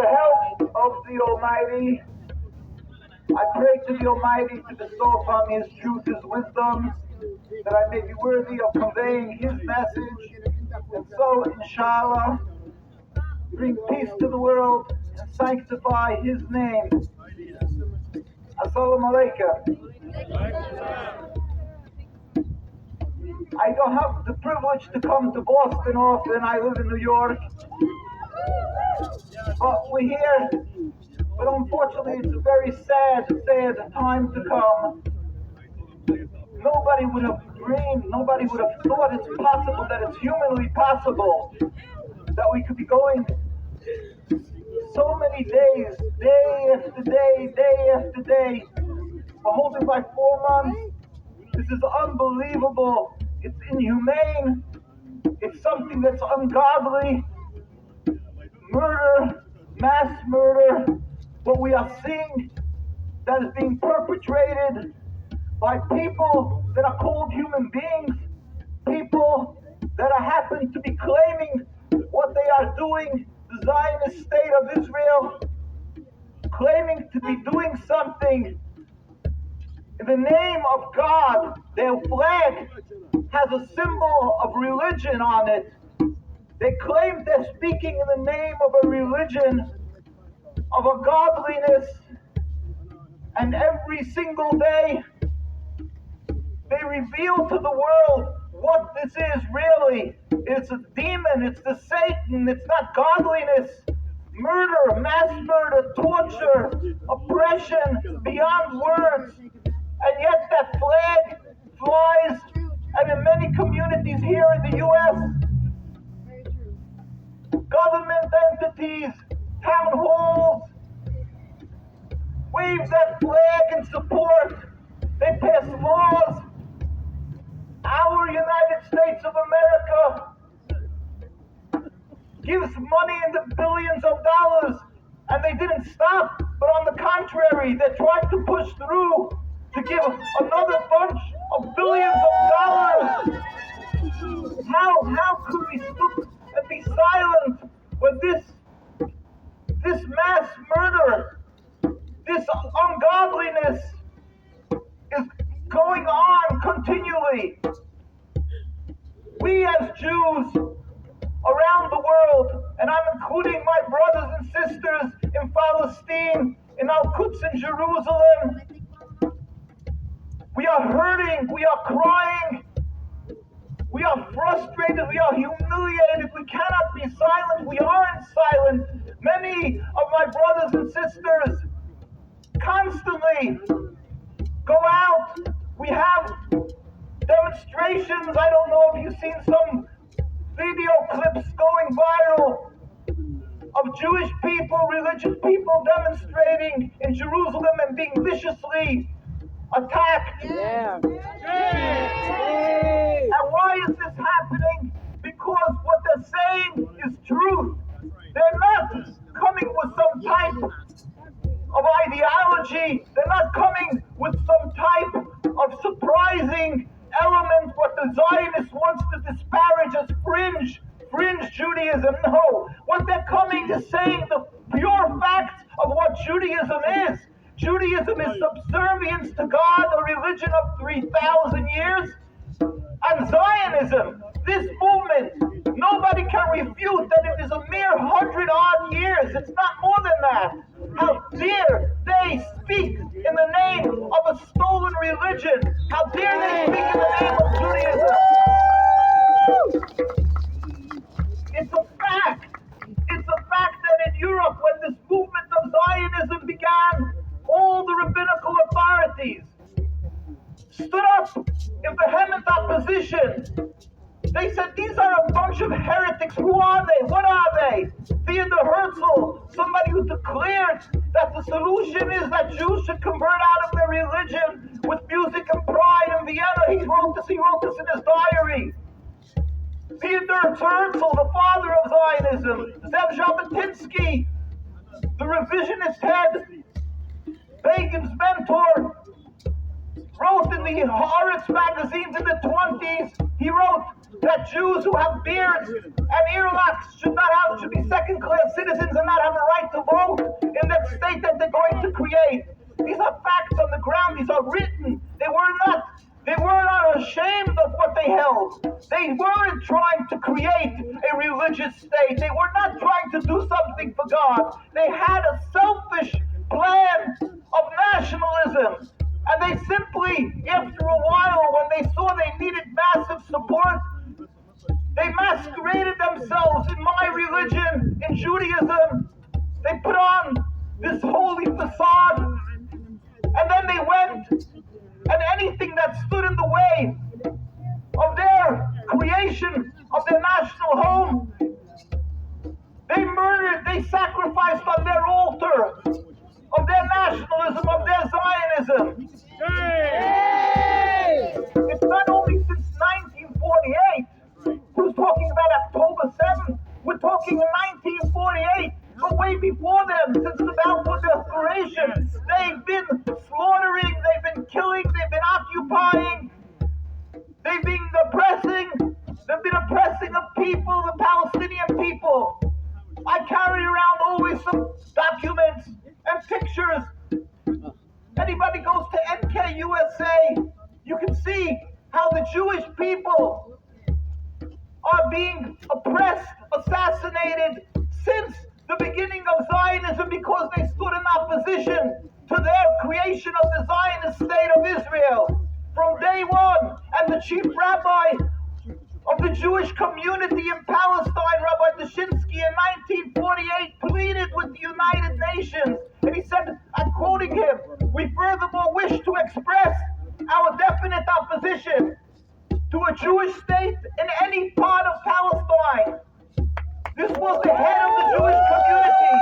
the help of the Almighty, I pray to the Almighty to bestow upon me His truth, His wisdom, that I may be worthy of conveying His message, and so, inshallah, bring peace to the world and sanctify His name. Assalamu alaikum. I don't have the privilege to come to Boston often. I live in New York. But we're here. But unfortunately, it's a very sad time to come. Nobody would have dreamed, nobody would have thought it's possible, that it's humanly possible, that we could be going so many days, day after day, we're holding by 4 months. This is unbelievable. It's inhumane. It's something that's ungodly. Murder, mass murder, what we are seeing that is being perpetrated by people that are called human beings, people that happen to be claiming what they are doing, the Zionist state of Israel, claiming to be doing something in the name of God. Their flag has a symbol of religion on it. They claim they're speaking in the name of a religion, of a godliness, and every single day they reveal to the world what this is really. It's a demon, it's the Satan, it's not godliness. Murder, mass murder, torture, oppression beyond words. And yet that flag flies, and in many communities here in the U.S., government entities, town halls, wave that flag in support. They pass laws. Our United States of America gives money in the billions of dollars, and they didn't stop, but on the contrary, they tried to push through to give another bunch of billions of dollars. How could we stoop and be silent when this mass murder, this ungodliness is going on continually? We as Jews around the world, and I'm including my brothers and sisters in Palestine, in Al-Quds in Jerusalem, we are hurting, we are crying, we are frustrated, we are humiliated, we cannot be silent, we aren't silent. Many of my brothers and sisters constantly go out. We have demonstrations. I don't know if you've seen some video clips going viral of Jewish people, religious people demonstrating in Jerusalem and being viciously attacked. Yeah. And why is this happening? Because what they're saying is truth. They're not coming with some type of ideology. They're not coming with some type of surprising element what the Zionist wants to disparage as fringe Judaism. No, what they're coming is saying the pure facts of what Judaism is. Judaism is subservience to God, a religion of 3,000 years. And Zionism, this movement, nobody can refute that it is a mere 100-odd years. It's not more than that. How dare they speak in the name of a stolen religion? How dare they speak in the name of Judaism? It's a fact. It's a fact that in Europe, when this movement of Zionism began, all the rabbinical authorities stood up in vehement opposition. They said, these are a bunch of heretics. Who are they? What are they? Theodor Herzl, somebody who declared that the solution is that Jews should convert out of their religion with music and pride in Vienna. He wrote this in his diary. Theodor Herzl, the father of Zionism, Zev Jabotinsky, the revisionist head, Begin's mentor, wrote in the Haaretz magazines in the 20s, he wrote that Jews who have beards and earlocks should be second-class citizens and not have a right to vote. something for God. They had a selfish plan of nationalism. And they simply, after a while, when they saw they needed massive support, they masqueraded themselves in my religion, in Judaism. They put on this holy facade, and then they went, and anything that stood in the way of their creation, of their national home, they murdered, they sacrificed on their altar of their nationalism, of their Zionism. It's not only since 1948. Who's talking about October 7th? We're talking in 1948. But way before them, since the Balfour Declaration, they've been slaughtering, they've been killing, they've been occupying, they've been oppressing the people, the Palestinian people. I carry around always some documents and pictures. Anybody goes to NKUSA, you can see how the Jewish people are being oppressed, assassinated since the beginning of Zionism, because they stood in opposition to their creation of the Zionist state of Israel from day one. And the chief rabbi of the Jewish community in Palestine, Rabbi Dushinsky, in 1948 pleaded with the United Nations, and he said, I'm quoting him, "We furthermore wish to express our definite opposition to a Jewish state in any part of Palestine." This was the head of the Jewish community.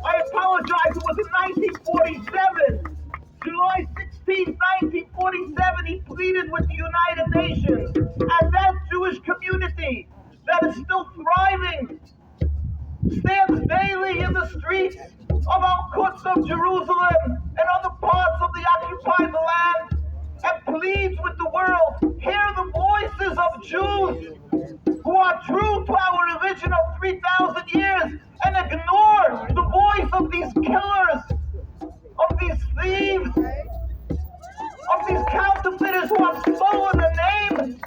I apologize, it was in 1947. July 16, 1947, he pleaded with the United Nations. And that Jewish community that is still thriving stands daily in the streets of Al-Quds of Jerusalem and other parts of the occupied land and pleads with the world. Hear the voices of Jews who are true to our religion of 3,000 years and ignore the voice of these killers, of these thieves, of these counterfeiters who have stolen the name.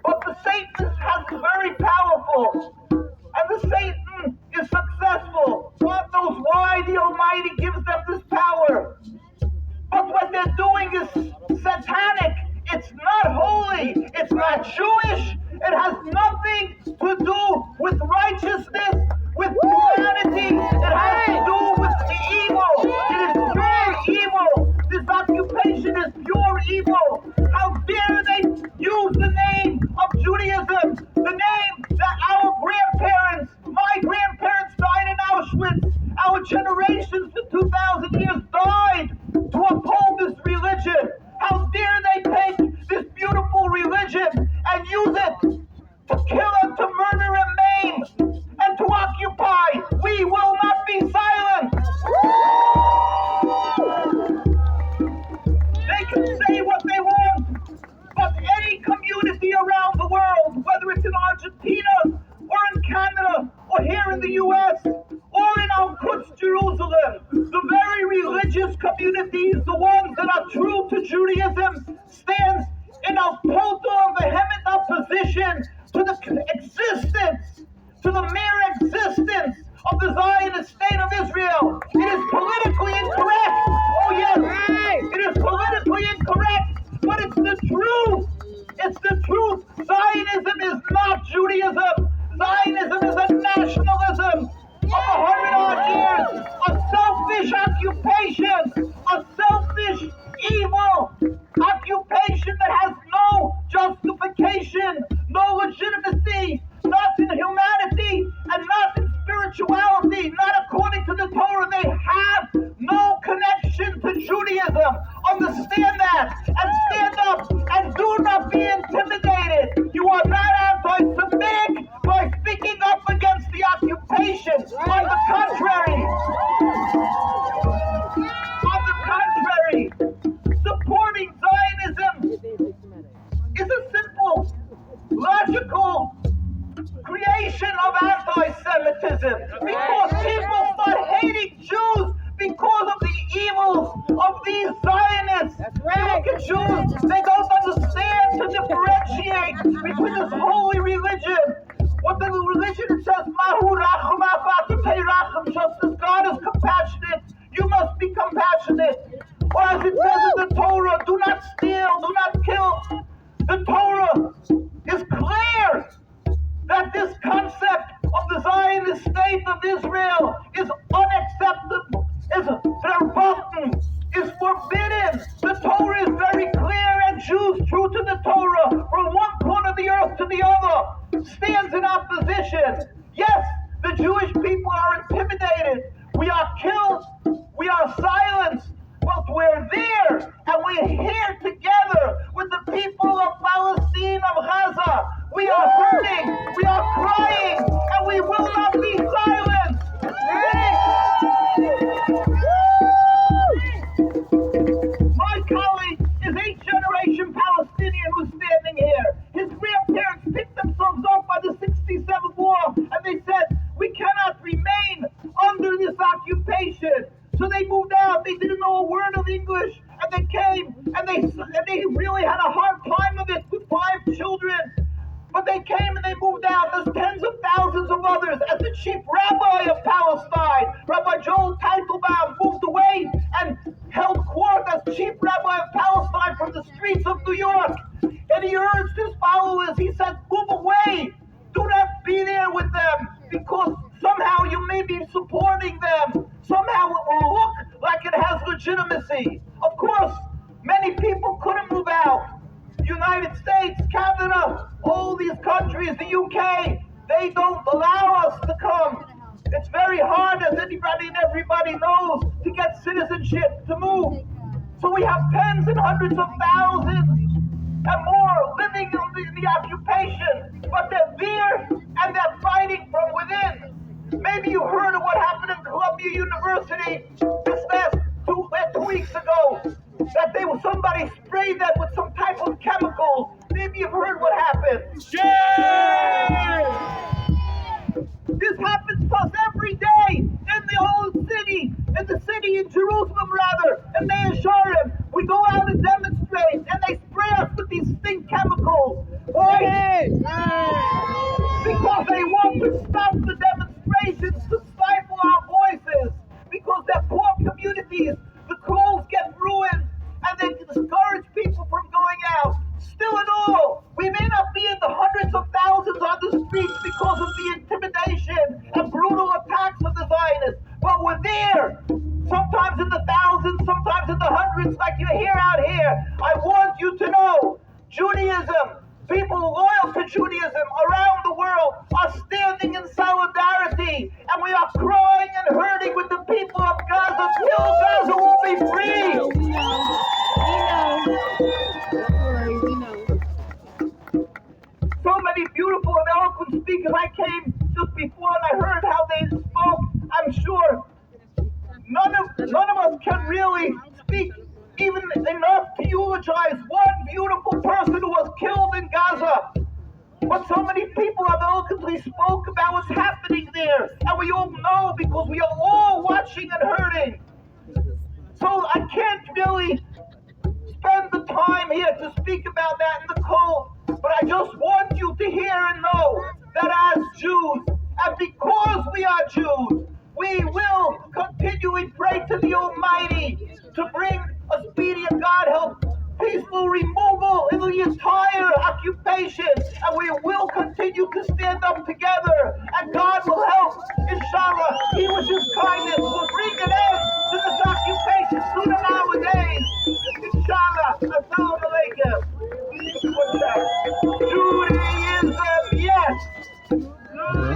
But the Satan has very powerful, and the Satan is successful. God knows why the Almighty gives them this power. But what they're doing is satanic. It's not holy. It's not Jewish. It has nothing to do with righteousness, with humanity. It has to do with the evil. It is pure evil. This occupation is pure evil. How dare they use the name of Judaism, the name that our grandparents, my grandparents died in Auschwitz. Our generations for 2,000 years died to uphold this religion. How dare they take this beautiful religion and use it to kill and to murder and maim and to occupy. We will not be silent. They can say what they want, but any community around the world, whether it's in Argentina or in Canada or here in the U.S. or in Al-Quds, Jerusalem, the very religious communities, the ones that are true to Judaism, stands in a total and vehement opposition to the existence, to the mere existence of the Zionist state of Israel. It is politically incorrect. Oh yes, it is politically incorrect, but it's the truth. It's the truth. Zionism is not Judaism. Zionism is a nationalism of 100-odd years, a selfish occupation, a selfish, evil occupation that has no justification, no legitimacy, not in humanity and not in spirituality, not according to the Torah. They have no connection to Judaism. Understand that and stand up and do not be intimidated. You are not anti-Semitic by speaking up against the occupation. On the contrary, supporting Zionism is a simple, logical creation of anti-Semitism, because people start hating Jews because of the evils of these Zionists. Look at Jews, they don't understand to differentiate between this holy religion, what the religion, it says Just as God is compassionate, you must be compassionate. Or as it says in the Torah, do not steal, do not kill. The Torah is clear that this concept of the Zionist state of Israel is unacceptable, is verboten, is forbidden. The Torah is very clear, and Jews true to the Torah from one corner of the earth to the other stands in opposition. Yes, the Jewish people are intimidated. We are killed. We are silenced. But we're there, and we're here together with the people of Palestine, of Gaza. We are hurting. We are crying, and we will not be silenced. My colleague is 8th-generation Palestinian who's standing here. His grandparents picked themselves up by the 67th war, and they said, we cannot remain under this occupation. So they moved out. They didn't know a word of English, and they came, and they really had a hard time of it with 5 children. But they came and they moved out. There's tens of thousands of others. As the chief rabbi of Palestine, Rabbi Joel Teitelbaum, moved away and held court as chief rabbi of Palestine from the streets of New York. And he urged his followers, he said, move away. Do not be there with them, because somehow you may be supporting them. Somehow it will look like it has legitimacy. Of course, many people couldn't move out. United States, Canada, all these countries, the UK, they don't allow us to come. It's very hard, as anybody and everybody knows, to get citizenship, to move. So we have tens and hundreds of thousands and more living in the occupation, but they're there and they're fighting from within. Maybe you heard of what happened in Columbia University this last 2 weeks ago, that somebody sprayed them with some type of chemical. Maybe you've heard what happened. This happens to us every day in the old city, in Jerusalem rather, in Mea Shearim. We go out and demonstrate, and they spray us with these stink chemicals. Why? Because they want to stop the demonstrations, to stifle our voices, because they're poor communities. The schools get ruined, and they discourage people from going out. Still in all, we may not be in the hundreds of thousands on the streets because of the intimidation and brutal attacks of the Zionists, but we're there. Sometimes in the thousands, sometimes in the hundreds, like you hear out here. I want you to know, Judaism, people loyal to Judaism around the world are standing in solidarity, and we are crying and hurting with the people of Gaza till Gaza will be free. We know. We know. So many beautiful and eloquent speakers. I came just before and I heard how they spoke. I'm sure none of us can really speak even enough to eulogize one beautiful person who was killed in Gaza. But so many people have eloquently spoke about what's happening there, and we all know because we are all watching and hurting. So I can't really spend the time here to speak about that in the cold, but I just want you to hear and know that as Jews, and because we are Jews, we will continually pray to the Almighty to bring a speedy and God help peaceful removal in the entire occupation, and we will continue to stand up together, and God will help. Inshallah, He with His kindness will bring an end to this occupation sooner nowadays. Inshallah. Assalamu alaikum. Judaism, yes.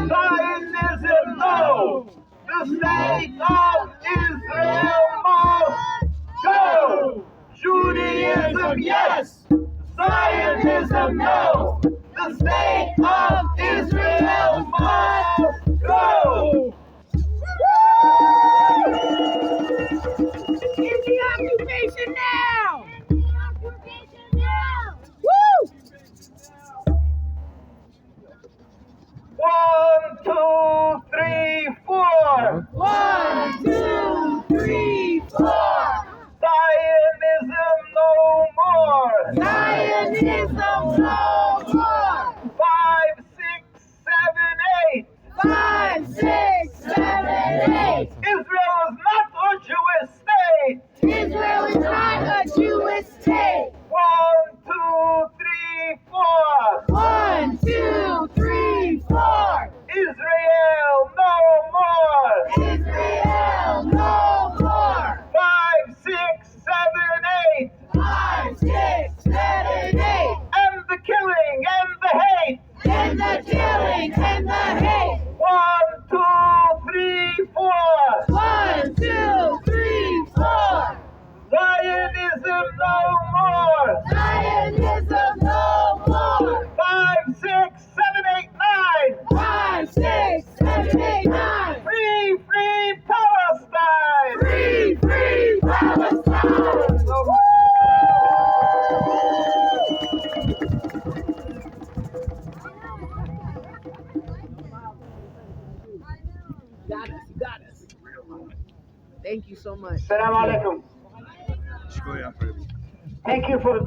Zionism, no. The state of Israel must go. Judaism, yes. Zionism, no. The state of Israel must go. End the occupation now! Woo! 1, 2, 3, 4. 1, Thank you so much. Salam alaikum. Thank you for the